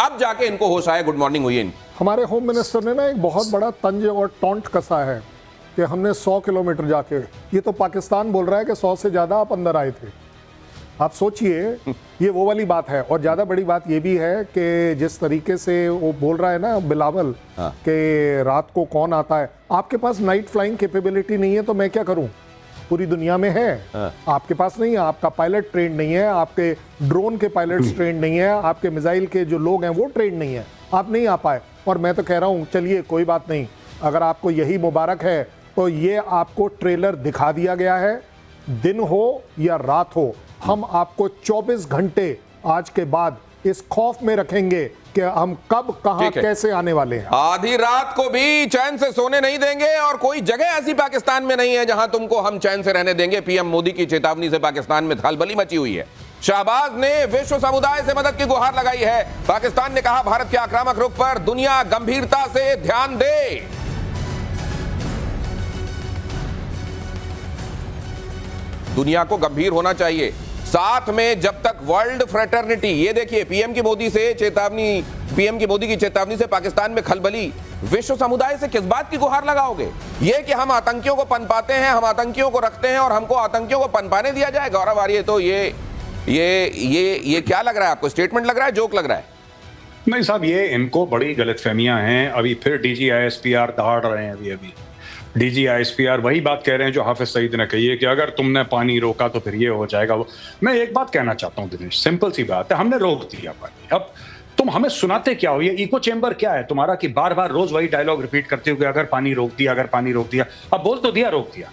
अब जाके इनको होश आया, गुड मॉर्निंग हुई है इनकी। हमारे होम मिनिस्टर ने ना एक बहुत बड़ा तंज और टॉन्ट कसा है कि हमने 100 किलोमीटर जाके, ये तो पाकिस्तान बोल रहा है कि 100 से ज़्यादा आप अंदर आए थे। आप सोचिए, ये वो वाली बात है। और ज़्यादा बड़ी बात ये भी है कि जिस तरीके से वो बोल रहा है ना बिलावल कि रात को कौन आता है, आपके पास नाइट फ्लाइंग कैपेबिलिटी नहीं है तो मैं क्या करूं? पूरी दुनिया में है, आपके पास नहीं है। आपका पायलट ट्रेंड नहीं है, आपके ड्रोन के पायलट्स ट्रेंड नहीं है, आपके मिसाइल के जो लोग हैं वो ट्रेंड नहीं है, आप नहीं आ पाए। और मैं तो कह रहा हूं, चलिए कोई बात नहीं, अगर आपको यही मुबारक है तो ये आपको ट्रेलर दिखा दिया गया है। दिन हो या रात हो, हम आपको 24 घंटे आज के बाद इस खौफ में रखेंगे कि हम कब कहां कैसे आने वाले हैं। आधी रात को भी चैन से सोने नहीं देंगे और कोई जगह ऐसी पाकिस्तान में नहीं है जहां तुमको हम चैन से रहने देंगे। पीएम मोदी की चेतावनी से पाकिस्तान में खलबली मची हुई है। शाहबाज ने विश्व समुदाय से मदद की गुहार लगाई है। पाकिस्तान ने कहा, भारत के आक्रामक रुख पर दुनिया गंभीरता से ध्यान दे। दुनिया को गंभीर होना चाहिए। साथ में जब तक वर्ल्ड फ्रेटर्निटी, ये देखिए पीएम की मोदी की चेतावनी से पाकिस्तान में खलबली। विश्व समुदाय से किस बात की गुहार लगाओगे? ये कि हम आतंकियों को पनपाते हैं, हम आतंकियों को रखते हैं और हमको आतंकियों को पनपाने दिया जाए। गौरव आर्य, तो ये क्या लग रहा है आपको? स्टेटमेंट लग रहा है, जोक लग रहा है? नहीं साहब, ये इनको बड़ी गलतफहमियां हैं। अभी फिर DGISPR दहाड़ रहे हैं। अभी DGISPR वही बात कह रहे हैं जो हाफिज सईद ने कही है कि अगर तुमने पानी रोका तो फिर ये हो जाएगा। वो मैं एक बात कहना चाहता हूं दिनेश, सिंपल सी बात है, हमने रोक दिया पानी। अब तुम हमें सुनाते क्या हो? ये इको चेंबर क्या है तुम्हारा कि बार बार रोज वही डायलॉग रिपीट करते हो कि अगर पानी रोक दिया, अगर पानी रोक दिया। अब बोल तो दिया, रोक दिया।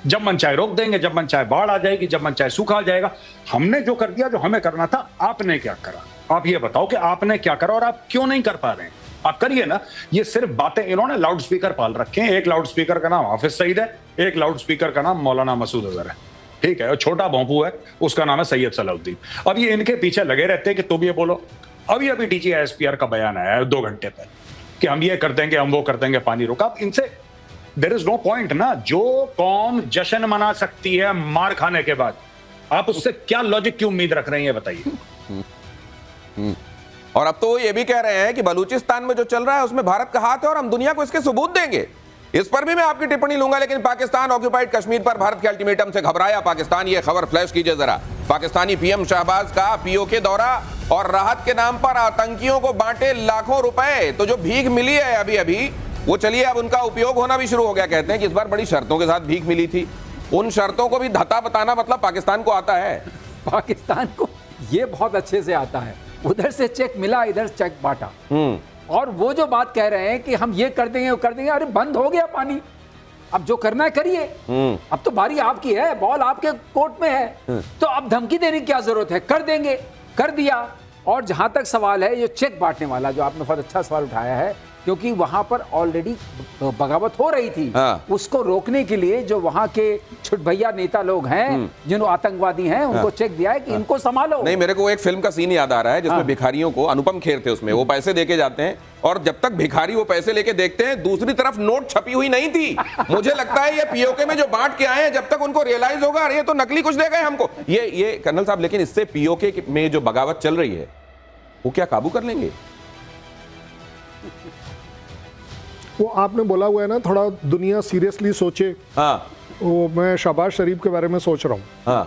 जब मन चाहे रोक देंगे, जब मन चाहे बाढ़ आ जाएगी, जब मन चाहे सूखा आ जाएगा। हमने जो कर दिया, जो हमें करना था, आपने क्या करा? आप ये बताओ कि आपने क्या करा और आप क्यों नहीं कर पा रहे हैं? आप करिए ना। ये सिर्फ बातें, इन्होंने लाउड स्पीकर पाल रखे हैं। एक लाउड स्पीकर का नाम हाफिज सईद है, एक लाउड स्पीकर का नाम मौलाना मसूद अजहर है, ठीक है। और छोटा भोंपू है, उसका नाम है सैयद सलाउद्दीन। अब ये इनके पीछे लगे रहते हैं कि तुम ये बोलो। अभी DGISPR का बयान आया है 2 घंटे पहले कि हम ये कर देंगे, हम वो कर देंगे, पानी रोका। अब इनसे देयर इज नो पॉइंट ना। जो कौम जश्न मना सकती है मार खाने के बाद, आप उससे क्या लॉजिक की उम्मीद रख रहे हैं, ये बताइए। और अब तो वो ये भी कह रहे हैं कि बलूचिस्तान में जो चल रहा है उसमें भारत का हाथ है और हम दुनिया को इसके सबूत देंगे। इस पर भी मैं आपकी टिप्पणी लूंगा, लेकिन पाकिस्तान ऑक्यूपाइड कश्मीर पर भारत के अल्टीमेटम से घबराया पाकिस्तान। ये खबर फ्लैश कीजिए जरा। पाकिस्तानी पीएम शाहबाज का POK दौरा और राहत के नाम पर आतंकियों को बांटे लाखों रुपए। तो जो भीख मिली है अभी वो, चलिए अब उनका उपयोग होना भी शुरू हो गया। कहते हैं कि इस बार बड़ी शर्तों के साथ भीख मिली थी। उन शर्तों को भी धता बताना मतलब पाकिस्तान को आता है। पाकिस्तान को ये बहुत अच्छे से आता है। उधर से चेक मिला, इधर चेक बांटा। और वो जो बात कह रहे हैं कि हम ये कर देंगे, वो कर देंगे, अरे बंद हो गया पानी, अब जो करना है करिए। अब तो बारी आपकी है, बॉल आपके कोर्ट में है, तो अब धमकी देने की क्या जरूरत है? कर देंगे, कर दिया। और जहां तक सवाल है ये चेक बांटने वाला, जो आपने बहुत अच्छा सवाल उठाया है, क्योंकि वहां पर ऑलरेडी बगावत हो रही थी। उसको रोकने के लिए जो वहां के छुटभैया नेता लोग हैं, जिन आतंकवादी हैं, उनको चेक दिया है कि इनको संभालो। नहीं, मेरे को एक फिल्म का सीन याद आ रहा है जिसमें भिखारियों को, अनुपम खेर थे उसमें, वो पैसे देके जाते हैं और जब तक भिखारी वो पैसे लेके देखते हैं, दूसरी तरफ नोट छपी हुई नहीं थी। मुझे लगता है ये POK में जो बांट के आए हैं, जब तक उनको रियलाइज होगा अरे ये तो नकली कुछ दे गए हमको, ये कर्नल साहब। लेकिन इससे POK में जो बगावत चल रही है वो क्या काबू कर लेंगे? वो आपने बोला हुआ है ना, थोड़ा दुनिया सीरियसली सोचे। वो मैं शहबाज शरीफ के बारे में सोच रहा हूँ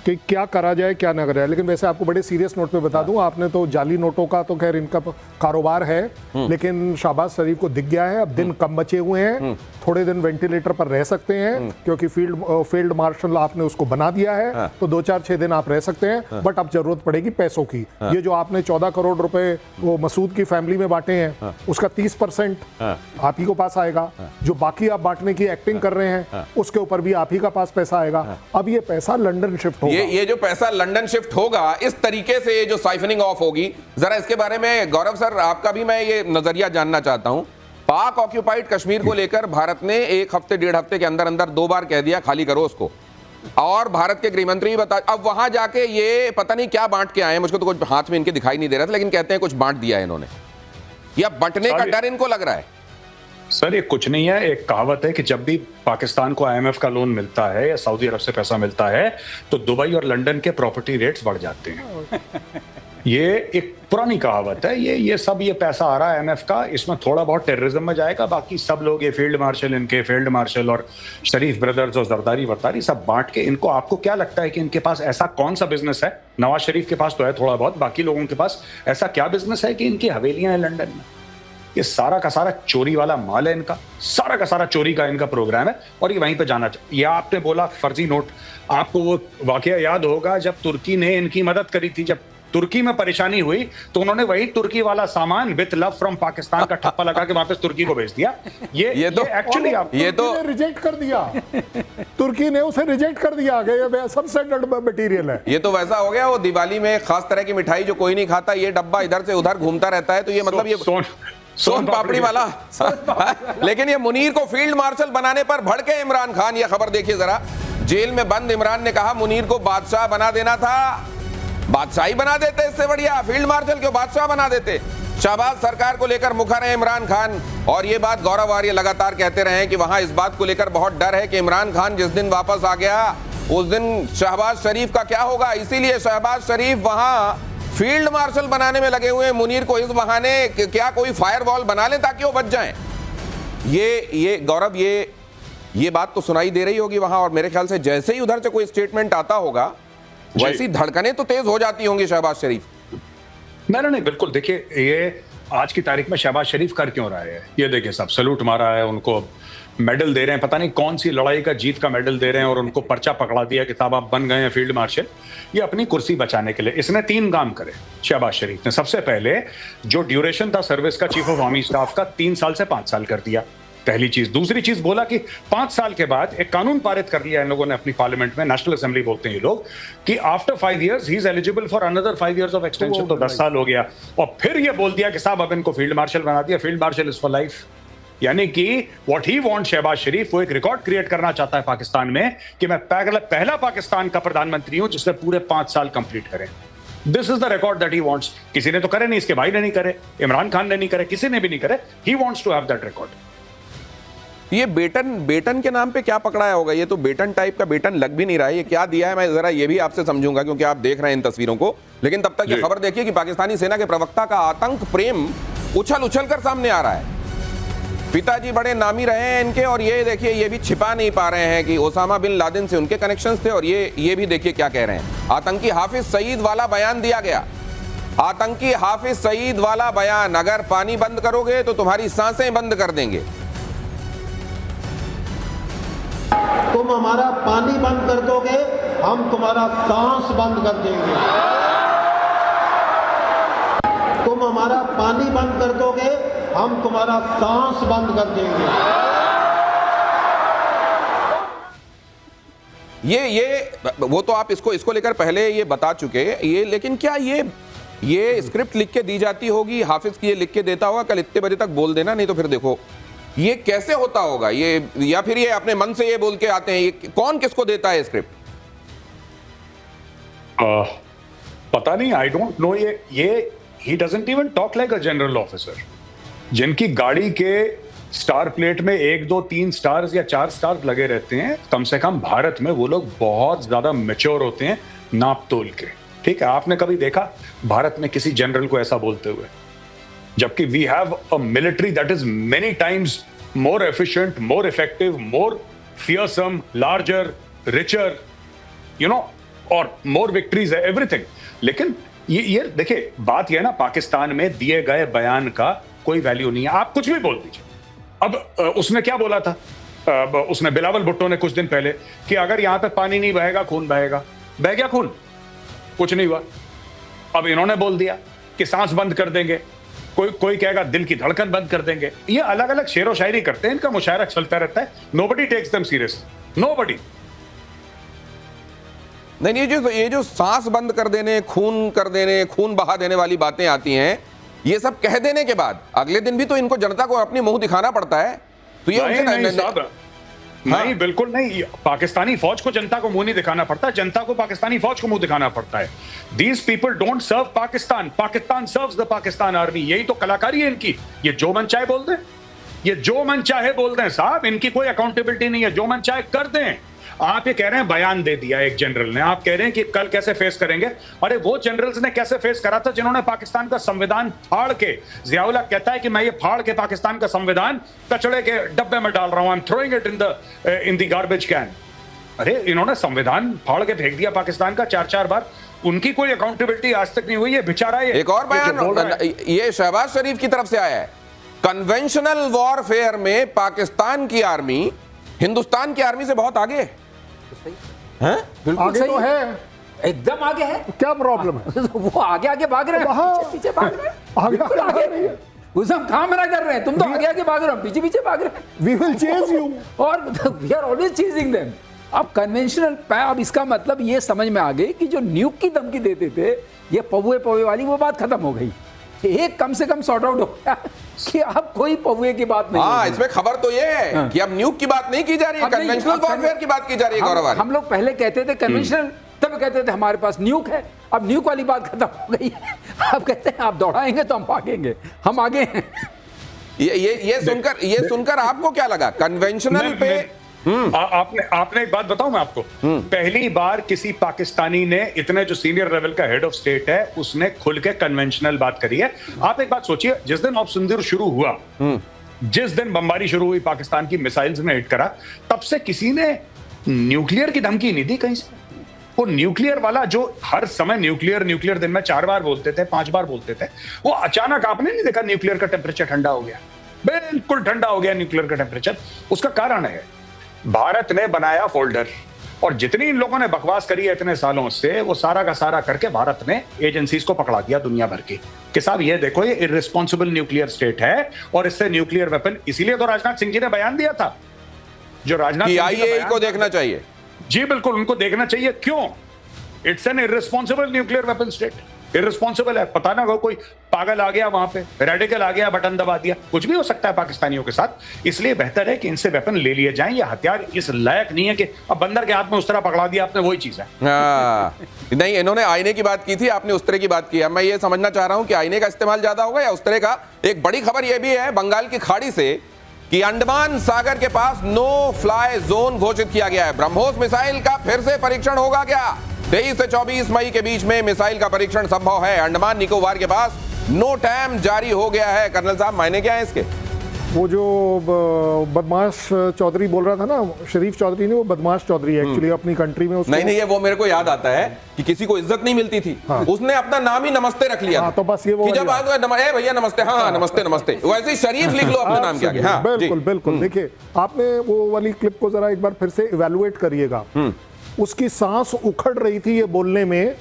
कि क्या करा जाए, क्या ना करा जाए। लेकिन वैसे आपको बड़े सीरियस नोट पे बता दूं, आपने तो जाली नोटों का तो खैर इनका कारोबार है, लेकिन शहबाज शरीफ को दिख गया है अब दिन कम बचे हुए हैं, थोड़े दिन वेंटिलेटर पर रह सकते हैं क्योंकि फील्ड मार्शल आपने उसको बना दिया है, तो 2-4-6 दिन आप रह सकते हैं। बट अब जरूरत पड़ेगी पैसों की। ये जो आपने 14 करोड़ रुपए वो मसूद की फैमिली में बांटे हैं, उसका 30% आप ही को पास आएगा। जो बाकी आप बांटने की एक्टिंग कर रहे हैं उसके ऊपर भी आप ही का पास पैसा आएगा। अब ये पैसा लंदन शिफ्ट होगा। ये जो पैसा लंदन शिफ्ट होगा, इस तरीके से ये जो साइफनिंग ऑफ होगी, जरा इसके बारे में गौरव सर आपका भी मैं ये नजरिया जानना चाहता हूं। पाक ऑक्यूपाइड कश्मीर को लेकर भारत ने 1 हफ्ते 1.5 हफ्ते के अंदर अंदर 2 बार कह दिया खाली करो उसको, और भारत के गृह मंत्री बता, अब वहां जाके ये पता नहीं क्या बांट के आए हैं, मुझको तो कुछ हाथ में इनके दिखाई नहीं दे रहा था, लेकिन कहते हैं कुछ बांट दिया है इन्होंने, या बंटने का डर इनको लग रहा है। सर ये कुछ नहीं है, एक कहावत है कि जब भी पाकिस्तान को IMF का लोन मिलता है या सऊदी अरब से पैसा मिलता है तो दुबई और लंदन के प्रॉपर्टी रेट्स बढ़ जाते हैं। ये एक पुरानी कहावत है, ये सब ये पैसा आ रहा है IMF का, इसमें थोड़ा बहुत टेररिज्म में जाएगा, बाकी सब लोग ये फील्ड मार्शल, इनके फील्ड मार्शल और शरीफ ब्रदर्स और जरदारी वरदारी सब बांट के इनको, आपको क्या लगता है कि इनके पास ऐसा कौन सा बिजनेस है? नवाज शरीफ के पास तो है थोड़ा बहुत, बाकी लोगों के पास ऐसा क्या बिजनेस है कि इनकी हवेलियां हैं लंदन में? ये सारा का सारा चोरी वाला माल है इनका, सारा का सारा चोरी का इनका प्रोग्राम है और ये वहीं पे जाना चाहिए। या आपने बोला फर्जी नोट, आपको वो वाकया याद होगा जब तुर्की ने इनकी मदद करी थी, जब तुर्की में परेशानी हुई तो उन्होंने वही तुर्की वाला सामान विद लव फ्रॉम पाकिस्तान का ठप्पा लगा के वापस तुर्की को भेज दिया। ये तो एक्चुअली आप ये तो रिजेक्ट कर दिया, तुर्की ने उसे रिजेक्ट कर दिया कि ये सबस्टैंडर्ड मटेरियल है। ये तो वैसा हो गया वो दिवाली में एक खास तरह की मिठाई जो कोई नहीं खाता, ये डब्बा इधर से उधर घूमता रहता है, तो ये मतलब ये सोन पापड़ी वाला। लेकिन ये मुनीर को फील्ड मार्शल बनाने पर भड़के इमरान खान। ये खबर देखिए जरा, जेल में बंद इमरान ने कहा मुनीर को बादशाह बना देना था, बादशाही बना देते, इससे बढ़िया फील्ड मार्शल क्यों बादशाह बना देते। शहबाज सरकार को लेकर मुखर है इमरान खान, और ये बात गौरव आर्य लगातार कहते रहे हैं कि वहां इस बात को लेकर बहुत डर है कि इमरान खान जिस दिन वापस आ गया उस दिन शहबाज शरीफ का क्या होगा। इसीलिए शहबाज शरीफ वहां फील्ड मार्शल बनाने में लगे हुए हैं मुनीर को, इस बहाने क्या कोई फायरवॉल बना ले ताकि वो बच जाएं। ये गौरव ये बात तो सुनाई दे रही होगी वहां, और मेरे ख्याल से जैसे ही उधर से कोई स्टेटमेंट आता होगा वैसी धड़कनें तो तेज हो जाती होंगी शहबाज शरीफ। नहीं बिल्कुल। देखिए ये आज की तारीख में शहबाज शरीफ कर क्यों रहा है, ये देखिए सब सैल्यूट मारा है उनको, मेडल दे रहे हैं, पता नहीं कौन सी लड़ाई का जीत का मेडल दे रहे हैं, और उनको पर्चा पकड़ा दिया कि साहब आप बन गए हैं फील्ड मार्शल। ये अपनी कुर्सी बचाने के लिए इसने 3 काम करे शहबाज शरीफ ने। सबसे पहले जो ड्यूरेशन था सर्विस का चीफ ऑफ आर्मी स्टाफ का 3 साल से 5 साल कर दिया, पहली चीज। दूसरी चीज बोला कि 5 साल के बाद एक कानून पारित कर लिया इन लोगों ने अपनी पार्लियामेंट में, नेशनल असेंबली बोलते हैं ये लोग, कि after 5 years he is eligible for another 5 years of extension, तो 10 साल हो गया। और फिर ये बोल दिया कि साहब अब इनको फील्ड मार्शल बना दिया, field marshal is for life. यानी कि व्हाट ही वांट शहबाज शरीफ, वो एक रिकॉर्ड क्रिएट करना चाहता है पाकिस्तान में कि मैं पहला पाकिस्तान का प्रधानमंत्री हूं जिसने पूरे 5 साल कंप्लीट करे। This is the record that he wants. किसी ने तो करे नहीं, इसके भाई ने नहीं करे, इमरान खान ने नहीं करे, किसी ने भी नहीं करे। He wants to have that record. ये बेटन के नाम पे क्या पकड़ाया होगा? ये तो बेटन टाइप का बेटन लग भी नहीं रहा है, ये क्या दिया है मैं जरा ये भी आपसे समझूंगा क्योंकि आप देख रहे हैं इन तस्वीरों को। लेकिन तब तक ये खबर देखिए कि पाकिस्तानी सेना के प्रवक्ता का आतंक प्रेम उछल उछल कर सामने आ रहा है। पिताजी बड़े नामी रहे हैं इनके, और ये देखिए ये भी छिपा नहीं पा रहे हैं कि ओसामा बिन लादेन से उनके कनेक्शंस थे। और ये भी देखिए क्या कह रहे हैं, आतंकी हाफिज सईद वाला बयान दिया गया। आतंकी हाफिज सईद वाला बयान, अगर पानी बंद करोगे तो तुम्हारी सांसें बंद कर देंगे। तुम हमारा पानी बंद कर दोगे, हम तुम्हारा सांस बंद कर देंगे। तुम हमारा पानी बंद कर दोगे, हम तुम्हारा सांस बंद कर देंगे। ये वो तो आप इसको लेकर पहले ये बता चुके ये, लेकिन क्या ये स्क्रिप्ट लिख के दी जाती होगी, हाफिज की ये लिख के देता होगा कल इतने बजे तक बोल देना, नहीं तो फिर देखो ये कैसे होता होगा ये, या फिर ये अपने मन से ये बोल के आते हैं? ये कौन किसको देता है स्क्रिप्ट? पता नहीं, आई डोंट नो। ये he doesn't even talk like a general officer. जिनकी गाड़ी के स्टार प्लेट में 1, 2, 3 स्टार्स या 4 स्टार्स लगे रहते हैं, कम से कम भारत में वो लोग बहुत ज्यादा मैच्योर होते हैं नाप तोल के। ठीक है, आपने कभी देखा भारत में किसी जनरल को ऐसा बोलते हुए? जबकि we have a military that is many times more efficient, more effective, more fearsome, larger, richer, you know, और मोर विक्ट्रीज है, एवरीथिंग। लेकिन ये देखिए बात यह है ना, पाकिस्तान में दिए गए बयान का कोई वैल्यू नहीं है। आप कुछ भी बोल दीजिए। अब उसने क्या बोला था, उसने बिलावल भुट्टो ने कुछ दिन पहले, कि अगर यहां पे पानी नहीं बहेगा खून बहेगा। बह गया खून? कुछ नहीं हुआ। अब इन्होंने बोल दिया कि सांस बंद कर देंगे, कोई कहेगा दिल की धड़कन बंद कर देंगे। ये अलग अलग शेरो शायरी करते हैं, इनका मुशायरा चलता रहता है। Nobody takes them seriously, nobody. नहीं, ये जो सांस बंद कर देने, खून बहा देने वाली बातें आती हैं, ये सब कह देने के बाद अगले दिन भी तो इनको जनता को अपनी मुंह दिखाना पड़ता है। तो ये नहीं, बिल्कुल नहीं। पाकिस्तानी फौज को जनता को मुंह नहीं दिखाना पड़ता, जनता को पाकिस्तानी फौज को मुंह दिखाना पड़ता है। These people don't serve Pakistan, Pakistan serves the Pakistan army. यही तो कलाकारी है इनकी। ये जो मन चाहे बोल दें, ये जो मन चाहे बोल दें साहब, इनकी कोई अकाउंटेबिलिटी नहीं है, जो मन चाहे कर दें। आप ये कह रहे हैं बयान दे दिया एक जनरल ने, आप कह रहे हैं कि कल कैसे फेस करेंगे। अरे वो जनरल्स ने कैसे फेस करा था जिन्होंने पाकिस्तान का संविधान फाड़ के, जियाउल हक कहता है कि मैं ये फाड़ के पाकिस्तान का संविधान कचड़े के डब्बे में डाल रहा हूं, I am throwing it in the garbage can. अरे इन्होंने संविधान फाड़ के फेंक दिया पाकिस्तान का 4-4 बार, उनकी कोई अकाउंटेबिलिटी आज तक नहीं हुई है बेचारा। ये एक और बयान ये शहबाज शरीफ की तरफ से आया है, कन्वेंशनल वॉरफेयर में पाकिस्तान की आर्मी हिंदुस्तान की आर्मी से बहुत आगे है। हैं? बिल्कुल आगे सही तो है, एकदम आगे है। क्या प्रॉब्लम है? वो आगे आगे भाग रहे हैं, वहाँ- पीछे भाग रहे हैं, आगे बिल्कुल आगे आगे नहीं है। उसे हम कहाँ मना कर रहे हैं, तुम तो आगे आगे भाग रहे हो, पीछे पीछे भाग रहे हैं। We will chase you. और we are always chasing them. अब कन्वेंशनल अब इसका मतलब ये समझ में आ गई कि जो न्यूक की धमकी देते थे, ये पौवे पौवे वाली वो बात खत्म हो गई। एक कम से कम सॉर्ट आउट हो गया कि अब कोई पौवे की बात नहीं। हाँ, इसमें खबर तो ये है कि अब न्यूक की बात नहीं की जा रही है, अब नहीं, कन्वेंशनल अब वॉरफेयर की बात की जा रही है। गौरव हम लोग पहले कहते थे कन्वेंशनल, तब कहते थे हमारे पास न्यूक है। अब न्यूक वाली बात खत्म हो गई है, अब कहते हैं आप दौड़ाएंगे तो हम भागेंगे, हम आगे हैं। ये सुनकर आपको क्या लगा कन्वेंशनल पे? आपने एक बात बताऊं मैं आपको, पहली बार किसी पाकिस्तानी ने, इतने जो सीनियर लेवल का हेड ऑफ स्टेट है, उसने खुल के कन्वेंशनल बात करी है। आप एक बात सोचिए, जिस दिन ऑपरेशन सिंदूर शुरू हुआ, जिस दिन बमबारी शुरू हुई, पाकिस्तान की मिसाइल्स ने हिट करा, तब से किसी ने न्यूक्लियर की धमकी नहीं दी कहीं से। वो न्यूक्लियर वाला जो हर समय न्यूक्लियर दिन में 4 बार बोलते थे, 5 बार बोलते थे, वो अचानक आपने नहीं देखा न्यूक्लियर का टेम्परेचर ठंडा हो गया, बिल्कुल ठंडा हो गया न्यूक्लियर का टेम्परेचर। उसका कारण है भारत ने बनाया फोल्डर, और जितनी इन लोगों ने बकवास करी है इतने सालों से, वो सारा का सारा करके भारत ने एजेंसीज को पकड़ा दिया दुनिया भर की कि साहब ये देखो, ये इररिस्पॉन्सिबल न्यूक्लियर स्टेट है और इससे न्यूक्लियर वेपन। इसीलिए तो राजनाथ सिंह जी ने बयान दिया था, जो राजनाथ सिंह जी का आईएई बयान को देखना चाहिए। जी बिल्कुल, उनको देखना चाहिए। क्यों? It's an irresponsible nuclear weapon state. Irresponsible है, पता ना हो कोई पागल आ गया वहां पे, रेडिकल आ गया, बटन दबा दिया, कुछ भी हो सकता है पाकिस्तानियों के साथ। इसलिए बेहतर है कि इनसे वेपन ले लिए जाएं। ये हथियार इस लायक नहीं है कि अब बंदर के हाथ में उस तरह पकड़ा दिया आपने, वही चीज है। हाँ, नहीं, इन्होंने आईने की बात की थी, आपने उस तरह की बात की है। मैं ये समझना चाह रहा हूं कि आईने का इस्तेमाल ज्यादा होगा या उस तरह का। एक बड़ी खबर यह भी है बंगाल की खाड़ी से कि अंडमान सागर के पास नो फ्लाई जोन घोषित किया गया है। ब्रह्मोस मिसाइल का फिर से परीक्षण होगा क्या? 23 से 24 मई के बीच में मिसाइल का परीक्षण संभव है। अंडमान निकोबार के पास नो टाइम जारी हो गया है। कर्नल साहब, मायने क्या है इसके? वो जो बदमाश चौधरी बोल रहा था ना, शरीफ चौधरी ने, वो बदमाश चौधरी एक्चुअली अपनी कंट्री में उसको नहीं, ये वो मेरे को याद आता है कि किसी को इज्जत नहीं मिलती थी, उसने अपना नाम ही नमस्ते रख लिया। हाँ, तो बस ये वो कि जब ए भैया नमस्ते, हाँ नमस्ते नमस्ते, वैसे ही शरीफ लिख लो अपने नाम के आगे। हाँ, बिल्कुल बिल्कुल। देखिए, आपने वो वाली क्लिप को जरा एक बार फिर से इवैल्यूएट करिएगा। उसकी सांस उखड़ रही थी ये बोलने में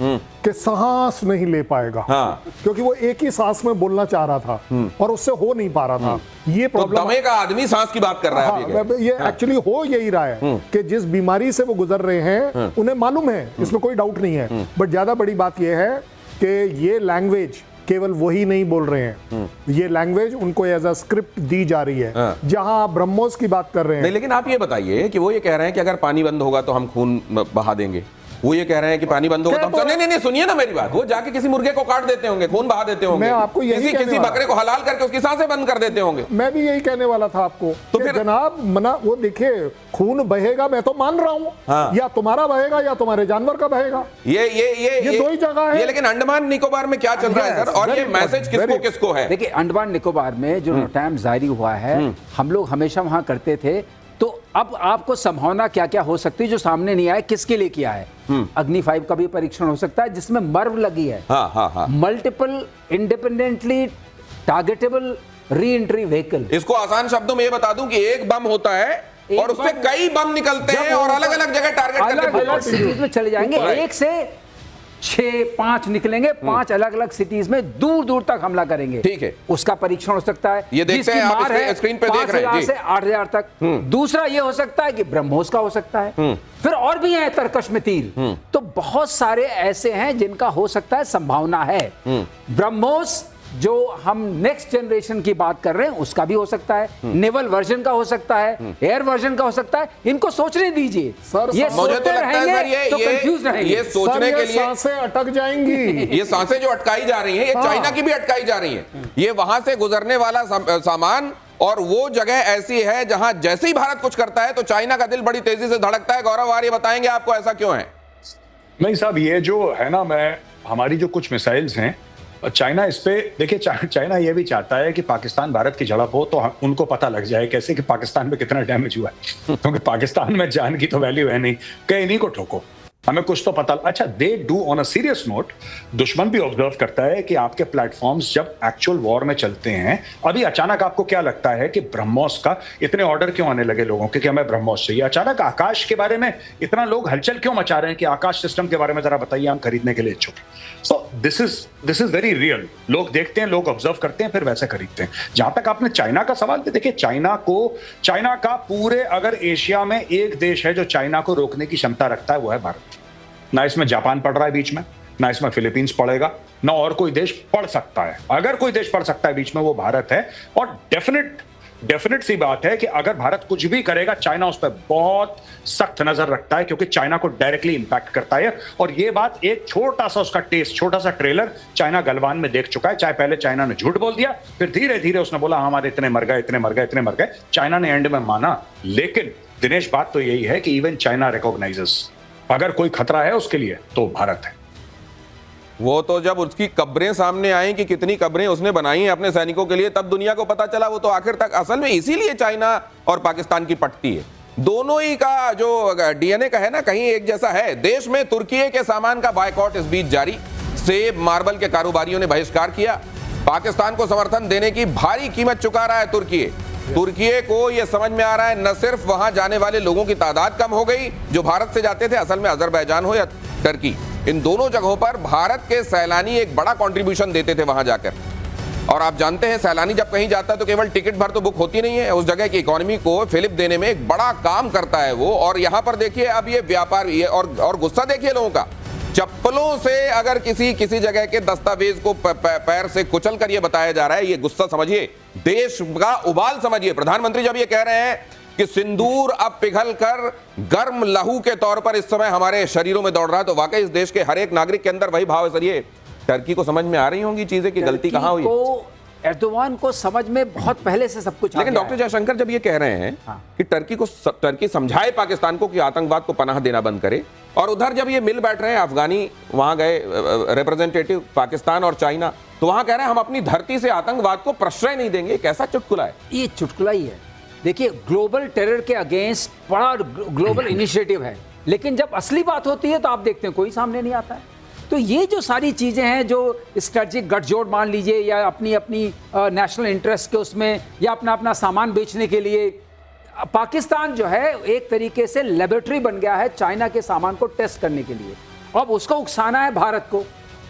कि सांस नहीं ले पाएगा। हाँ। क्योंकि वो एक ही सांस में बोलना चाह रहा था और उससे हो नहीं पा रहा था। ये तो प्रॉब्लम दमे का आदमी सांस की बात कर रहा है। हाँ, ये एक्चुअली हो यही रहा है कि जिस बीमारी से वो गुजर रहे हैं उन्हें मालूम है, इसमें कोई डाउट नहीं है। बट ज्यादा बड़ी बात यह है कि ये लैंग्वेज केवल वही नहीं बोल रहे हैं, ये लैंग्वेज उनको एज अ स्क्रिप्ट दी जा रही है। जहां आप ब्रह्मोस की बात कर रहे हैं, नहीं, लेकिन आप ये बताइए कि वो ये कह रहे हैं कि अगर पानी बंद होगा तो हम खून बहा देंगे। वो ये कह रहे हैं कि पानी बंद होगा तो हम नहीं, सुनिए ना मेरी बात। वो जाके किसी मुर्गे को काट देते होंगे, खून बहा देते होंगे, मैं आपको यही किसी बकरे को हलाल करके उसकी सांसें बंद कर देते होंगे। मैं भी यही कहने वाला था आपको। तो फिर जनाब मना, वो देखिए, खून बहेगा, मैं तो मान रहा हूँ। हाँ। या तुम्हारा बहेगा या तुम्हारे जानवर का बहेगा। ये दो ही जगह है। लेकिन अंडमान निकोबार में क्या चल रहा है सर, और ये मैसेज किसको किसको है? देखिए, अंडमान निकोबार में जो नोटैम जारी हुआ है, हम लोग हमेशा वहां करते थे, तो अब आपको संभावना क्या क्या हो सकती है जो सामने नहीं आया, किसके लिए किया है। अग्नि 5 का भी परीक्षण हो सकता है जिसमें मर्व लगी है। Multiple independently targetable re entry vehicle. इसको आसान शब्दों में ये बता दूं कि एक बम होता है और उससे कई बम निकलते हैं और अलग अलग जगह टारगेट करके अलग सिटीज में चले जाएंगे। 1 से 6-5 निकलेंगे, 5 अलग अलग सिटीज में दूर दूर तक हमला करेंगे। ठीक है, उसका परीक्षण हो सकता है। ये देखते हैं, आप स्क्रीन पे देख रहे हैं 5,000 से 8,000 तक। दूसरा ये हो सकता है कि ब्रह्मोस का हो सकता है। फिर और भी है तरकश में तीर। तो बहुत सारे ऐसे हैं जिनका हो सकता है, संभावना है। ब्रह्मोस जो हम नेक्स्ट जनरेशन की बात कर रहे हैं उसका भी हो सकता है, नेवल वर्जन का हो सकता है, एयर वर्जन का हो सकता है। इनको सोचने दीजिए सर। ये मुझे तो लगता है सर तो कंफ्यूज रहेंगे। ये सोचने के लिए सांसें अटक जाएंगी। ये सांसें जो अटकाई जा रही हैं, ये चाइना की भी अटकाई जा रही हैं। ये वहां से गुजरने वाला सामान और वो जगह ऐसी है जहां जैसे ही भारत कुछ करता है तो चाइना का दिल बड़ी तेजी से धड़कता है। गौरव आर्य बताएंगे आपको ऐसा क्यों है? नहीं साहब, ये जो है ना, हमारी जो कुछ मिसाइल्स हैं, चाइना इस पे देखिए, चाइना ये भी चाहता है कि पाकिस्तान भारत की झड़प हो तो उनको पता लग जाए कैसे कि पाकिस्तान में कितना डैमेज हुआ है। क्योंकि पाकिस्तान में जान की तो वैल्यू है नहीं, कहीं नहीं को ठोको, हमें कुछ तो पता। अच्छा, they do on a serious note, दुश्मन भी ऑब्जर्व करता है कि आपके प्लेटफॉर्म्स जब एक्चुअल वॉर में चलते हैं, अभी अचानक आपको क्या लगता है कि ब्रह्मोस का इतने ऑर्डर क्यों आने लगे लोगों के कि हमें ब्रह्मोस चाहिए? अचानक आकाश के बारे में इतना लोग हलचल क्यों मचा रहे हैं कि आकाश सिस्टम के बारे में जरा बताइए, हम खरीदने के लिए इच्छुक। So this is very real. लोग देखते हैं, लोग ऑब्जर्व करते हैं, फिर वैसे खरीदते हैं। जहां तक आपने चाइना का सवाल, देखिए चाइना का पूरे अगर एशिया में एक देश है जो चाइना को रोकने की क्षमता रखता है, वो है भारत। ना इसमें जापान पड़ रहा है बीच में, ना इसमें फिलीपींस पड़ेगा, ना और कोई देश पड़ सकता है। अगर कोई देश पड़ सकता है बीच में, वो भारत है। और डेफिनेट सी बात है कि अगर भारत कुछ भी करेगा, चाइना उस पर बहुत सख्त नजर रखता है, क्योंकि चाइना को डायरेक्टली इंपैक्ट करता है। और ये बात, एक छोटा सा उसका टेस्ट, छोटा सा ट्रेलर चाइना गलवान में देख चुका है। चाहे पहले चाइना ने झूठ बोल दिया, फिर धीरे धीरे उसने बोला हमारे इतने मर गए, इतने मर गए, इतने मर गए। चाइना ने एंड में माना। लेकिन दिनेश, बात तो यही है कि इवन चाइना रिकॉग्नाइजेस अगर कोई खतरा है उसके लिए तो भारत है। वो तो जब उसकी कब्रें सामने आई कि कितनी कब्रें उसने बनाई हैं अपने सैनिकों के लिए, तब दुनिया को पता चला। वो तो आखिर तक असल में इसीलिए चाइना और पाकिस्तान की पटती है। दोनों ही का जो डीएनए का है ना, कहीं एक जैसा है। देश में तुर्की के सामान का बायकॉट इस बीच जारी। सेब, मार्बल के कारोबारियों ने बहिष्कार किया। पाकिस्तान को समर्थन देने की भारी कीमत चुका रहा है तुर्की को यह समझ में आ रहा है, न सिर्फ वहां जाने वाले लोगों की तादाद कम हो गई जो भारत से जाते थे, असल में अजरबैजान हो या टर्की, इन दोनों जगहों पर भारत के सैलानी एक बड़ा कंट्रीब्यूशन देते थे वहां जाकर। और आप जानते हैं, सैलानी जब कहीं जाता है तो केवल टिकट भर तो बुक होती नहीं है, उस जगह की इकोनॉमी को फिलिप देने में एक बड़ा काम करता है वो। और यहां पर देखिए, अब ये व्यापार, ये और गुस्सा देखिए लोगों का। चप्पलों से अगर किसी जगह के दस्तावेज को पैर से कुचल कर ये बताया जा रहा है, ये गुस्सा समझिए, देश का उबाल समझिए। प्रधानमंत्री जब ये कह रहे हैं कि सिंदूर अब पिघल कर गर्म लहू के तौर पर इस समय हमारे शरीरों में दौड़ रहा है, तो वाकई इस देश के हर एक नागरिक के अंदर वही भाव है। सर, ये टर्की को समझ में आ रही होंगी चीजें कि गलती कहां हुई? एर्दोगान को समझ में बहुत पहले से सब कुछ। लेकिन डॉक्टर जयशंकर जब ये कह रहे हैं कि टर्की समझाए पाकिस्तान को कि आतंकवाद को पनाह देना बंद करे, और उधर जब ये मिल बैठ रहे हैं अफगानी, वहां गए रिप्रेजेंटेटिव पाकिस्तान और चाइना, तो वहां कह रहे हैं हम अपनी धरती से आतंकवाद को प्रश्रय नहीं देंगे। कैसा चुटकुला है ये? चुटकुला ही है। देखिए, ग्लोबल टेरर के अगेंस्ट बड़ा ग्लोबल इनिशिएटिव है, लेकिन जब असली बात होती है तो आप देखते हैं कोई सामने नहीं आता है। तो ये जो सारी चीज़ें हैं, जो स्ट्रेटजिक गठजोड़ मान लीजिए, या अपनी नेशनल इंटरेस्ट के उसमें, या अपना सामान बेचने के लिए, पाकिस्तान जो है एक तरीके से लेबोरेटरी बन गया है चाइना के सामान को टेस्ट करने के लिए। अब उसको उकसाना है भारत को,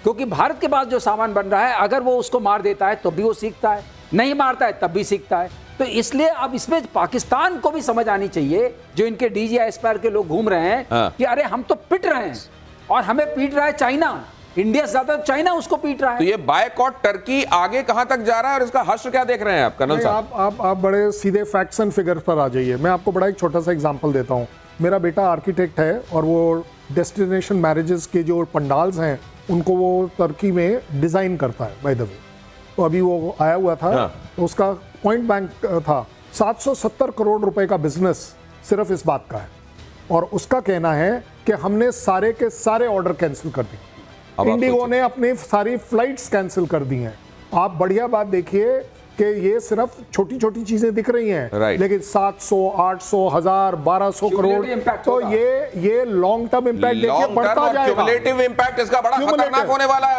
क्योंकि भारत के पास जो सामान बन रहा है, अगर वो उसको मार देता है तो भी वो सीखता है, नहीं मारता है तब भी सीखता है। तो इसलिए अब इसमें पाकिस्तान को भी समझ आनी चाहिए, जो इनके DGI के लोग घूम रहे हैं, कि अरे हम तो पिट रहे हैं और हमें पीट रहा है चाइना, इंडिया से ज्यादा चाइना उसको पीट रहा है। तो ये बायकॉट टर्की आगे कहां तक जा रहा है और इसका हश्र क्या देख रहे हैं आप, कर्नल साहब? आप बड़े सीधे फैक्ट्स एंड फिगर्स पर आ जाइए। मैं आपको बड़ा एक छोटा सा एग्जांपल देता हूं। मेरा बेटा आर्किटेक्ट है और वो डेस्टिनेशन मैरिजेस के जो पंडाल्स हैं उनको वो टर्की में डिजाइन करता है, बाय द वे। तो अभी वो आया हुआ था, तो उसका पॉइंट बैंक था 770 करोड़ रुपए का बिजनेस सिर्फ इस बात का है। और उसका कहना है कि हमने सारे के सारे ऑर्डर कैंसिल कर दिए, इंडिगो ने अपनी सारी फ्लाइट्स कैंसिल कर दी हैं। आप बढ़िया बात देखिए कि ये सिर्फ छोटी छोटी चीजें दिख रही हैं, लेकिन 700, 800, 1000, 1200 करोड़, तो ये लॉन्ग टर्म इंपैक्ट देखिए बढ़ता जाएगा। क्यूमुलेटिव इंपैक्ट इसका बड़ा खतरनाक होने वाला है।